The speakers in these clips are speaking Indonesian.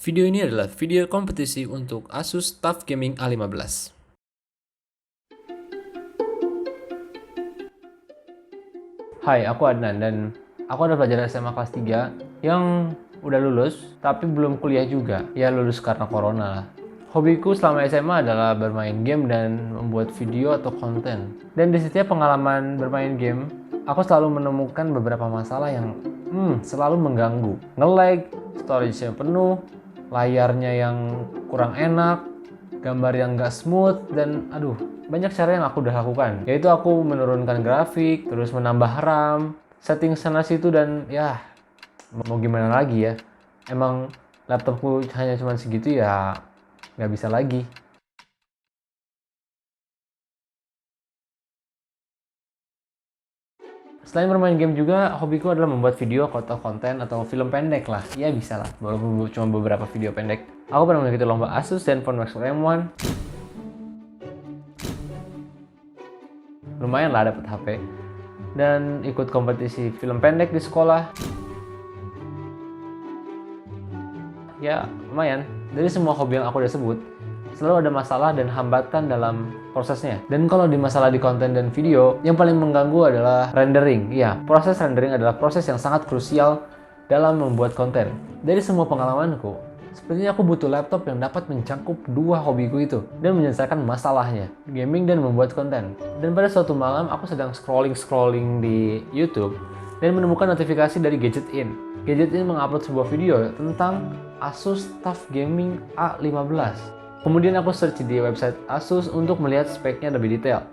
Video ini adalah video kompetisi untuk Asus TUF Gaming A15. Hai, aku Adnan dan aku ada pelajar SMA kelas 3 yang udah lulus tapi belum kuliah juga. Ya lulus karena corona lah. Hobiku selama SMA adalah bermain game dan membuat video atau konten. Dan di setiap pengalaman bermain game, aku selalu menemukan beberapa masalah yang selalu mengganggu. Nge-lag, storage-nya penuh, layarnya yang kurang enak, gambar yang gak smooth, dan banyak cara yang aku udah lakukan. Yaitu aku menurunkan grafik, terus menambah RAM, setting sana situ, dan ya mau gimana lagi ya. Emang laptopku hanya cuma segitu ya, nggak bisa lagi. Selain bermain game juga, hobiku adalah membuat video atau konten atau film pendek lah. Ya bisa lah, walaupun cuma beberapa video pendek. Aku pernah mengikuti lomba Asus Zenfone Maxwell M1. Lumayan lah dapet HP. Dan ikut kompetisi film pendek di sekolah. Ya lumayan. Dari semua hobi yang aku udah sebut, selalu ada masalah dan hambatan dalam prosesnya. Dan kalau di masalah di konten dan video, yang paling mengganggu adalah rendering. Iya, proses rendering adalah proses yang sangat krusial dalam membuat konten. Dari semua pengalamanku, sepertinya aku butuh laptop yang dapat mencakup dua hobiku itu dan menyelesaikan masalahnya, gaming dan membuat konten. Dan pada suatu malam, aku sedang scrolling di YouTube dan menemukan notifikasi dari Gadget In. Gadget In mengupload sebuah video tentang Asus TUF Gaming A15. Kemudian aku search di website Asus untuk melihat speknya lebih detail.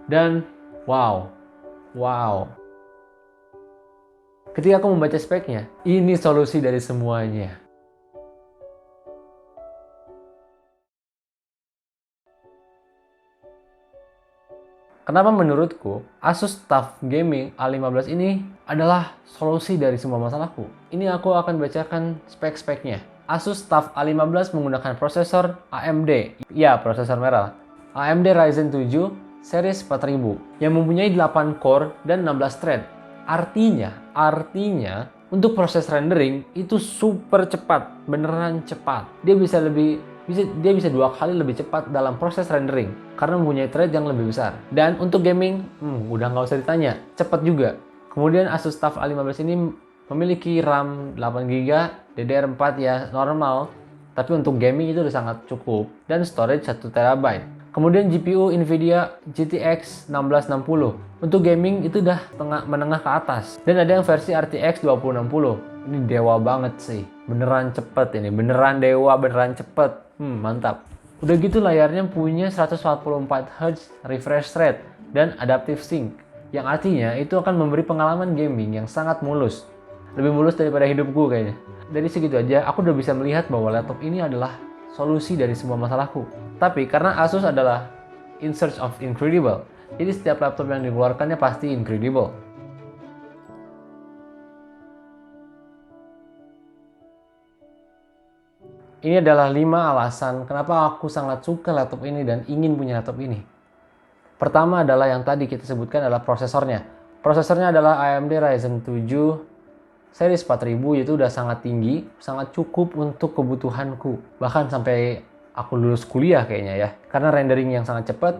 Dan wow. Ketika aku membaca speknya, ini solusi dari semuanya. Kenapa menurutku Asus TUF Gaming A15 ini adalah solusi dari semua masalahku? Ini aku akan bacakan spek-speknya. Asus TUF A15 menggunakan prosesor AMD, ya prosesor merah, AMD Ryzen 7 series 4000 yang mempunyai 8 core dan 16 thread. Artinya untuk proses rendering itu super cepat, beneran cepat. Dia bisa 2 kali lebih cepat dalam proses rendering karena mempunyai thread yang lebih besar. Dan untuk gaming, udah nggak usah ditanya, cepat juga. Kemudian Asus TUF A15 ini memiliki RAM 8GB, DDR4 ya normal, tapi untuk gaming itu udah sangat cukup, dan storage 1TB. Kemudian GPU Nvidia GTX 1660. Untuk gaming itu udah menengah ke atas. Dan ada yang versi RTX 2060. Ini dewa banget sih. Beneran cepet ini. Beneran dewa, beneran cepet. Mantap. Udah gitu layarnya punya 144Hz refresh rate dan adaptive sync. Yang artinya itu akan memberi pengalaman gaming yang sangat mulus. Lebih mulus daripada hidupku kayaknya. Dari segitu aja aku udah bisa melihat bahwa laptop ini adalah solusi dari semua masalahku. Tapi karena Asus adalah in search of incredible, jadi setiap laptop yang dikeluarkannya pasti incredible. Ini adalah 5 alasan kenapa aku sangat suka laptop ini dan ingin punya laptop ini. Pertama adalah yang tadi kita sebutkan adalah prosesornya. Prosesornya adalah AMD Ryzen 7 series 4000, itu udah sangat tinggi, sangat cukup untuk kebutuhanku. Bahkan sampai aku lulus kuliah kayaknya ya. Karena rendering yang sangat cepat,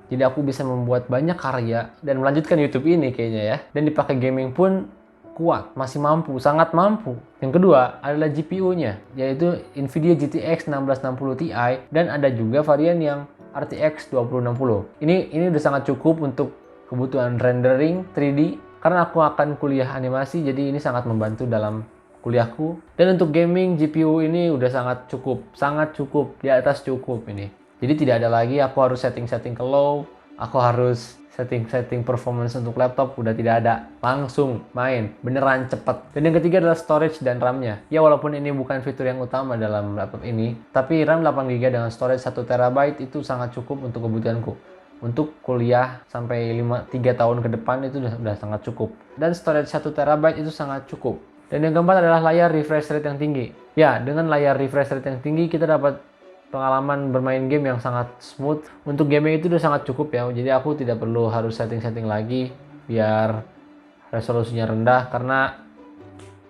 jadi aku bisa membuat banyak karya dan melanjutkan YouTube ini kayaknya ya. Dan dipakai gaming pun kuat, masih mampu, sangat mampu. Yang kedua adalah GPU-nya, yaitu Nvidia GTX 1660 Ti dan ada juga varian yang RTX 2060. Ini udah sangat cukup untuk kebutuhan rendering 3D. Karena aku akan kuliah animasi, jadi ini sangat membantu dalam kuliahku. Dan untuk gaming, GPU ini udah sangat cukup, di atas cukup ini. Jadi tidak ada lagi aku harus setting ke low, aku harus setting performance untuk laptop, udah tidak ada. Langsung main, beneran cepet. Dan yang ketiga adalah storage dan RAM-nya. Ya walaupun ini bukan fitur yang utama dalam laptop ini, tapi RAM 8GB dengan storage 1TB itu sangat cukup untuk kebutuhanku. Untuk kuliah sampai 3 tahun ke depan itu udah sangat cukup. Dan storage 1TB itu sangat cukup. Dan yang keempat adalah layar refresh rate yang tinggi. Ya, dengan layar refresh rate yang tinggi kita dapat pengalaman bermain game yang sangat smooth. Untuk gaming itu udah sangat cukup ya. Jadi aku tidak perlu harus setting lagi biar resolusinya rendah karena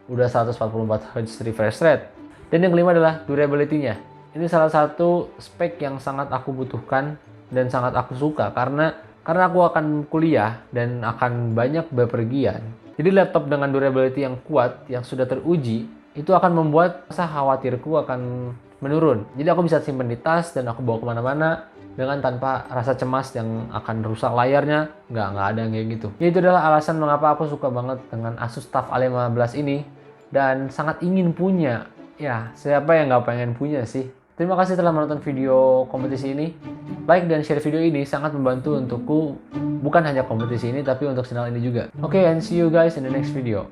udah 144Hz refresh rate. Dan yang kelima adalah durability-nya. Ini salah satu spek yang sangat aku butuhkan dan sangat aku suka karena aku akan kuliah dan akan banyak bepergian. Jadi laptop dengan durability yang kuat, yang sudah teruji, itu akan membuat rasa khawatirku akan menurun. Jadi aku bisa simpan di tas dan aku bawa kemana-mana dengan tanpa rasa cemas yang akan rusak layarnya. Nggak ada yang kayak gitu. Ya, itu adalah alasan mengapa aku suka banget dengan Asus TUF A15 ini dan sangat ingin punya. Ya, siapa yang nggak pengen punya sih? Terima kasih telah menonton video kompetisi ini. Like dan share video ini sangat membantu untukku, bukan hanya kompetisi ini, tapi untuk channel ini juga. Oke, and see you guys in the next video.